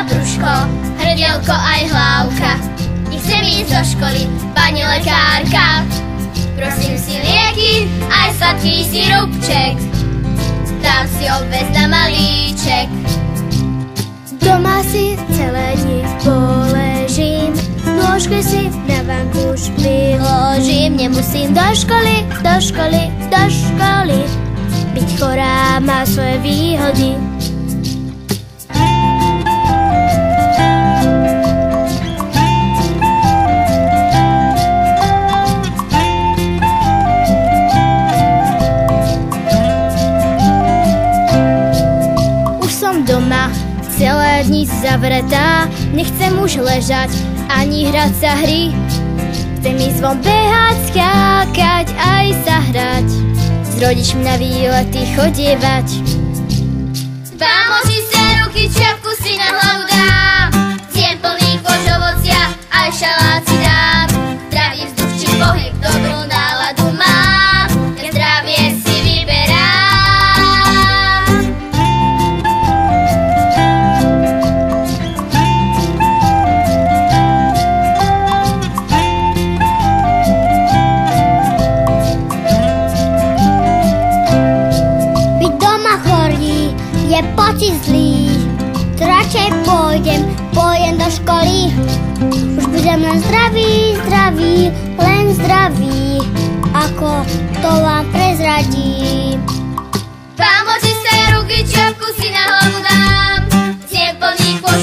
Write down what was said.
brúško, hrdielko aj hlávka. Nechcem ísť do školy, pani lekárka. Prosím si lieky, aj sladký sirupček. Dám si obvez na malíček. Doma si celé dni poležím, nôžke si na vankúš vyložím. Nemusím do školy, do školy, do školy. Byť chorá má svoje výhody. Už som doma, celé dni zavretá, nechcem už ležať ani hrať sa hry. Chcem ísť von behať, skákať, aj sa hrať, s rodičmi na výlety chodievať. Pamoží sa ruky, čapku si na hlavu dám, zjem plný kož ovocia, aj šalát si dám. Zdravý vzduch či pohyb, dobrú náladu mám, ja zdravie si vyberám. Je pocit zlý, to radšej pôjdem do školy. Už budem len zdravý, zdravý, len zdravý, ako to vám prezradím. Pamoží sa ruky, čapku si na hlavu dám, zjem plný kož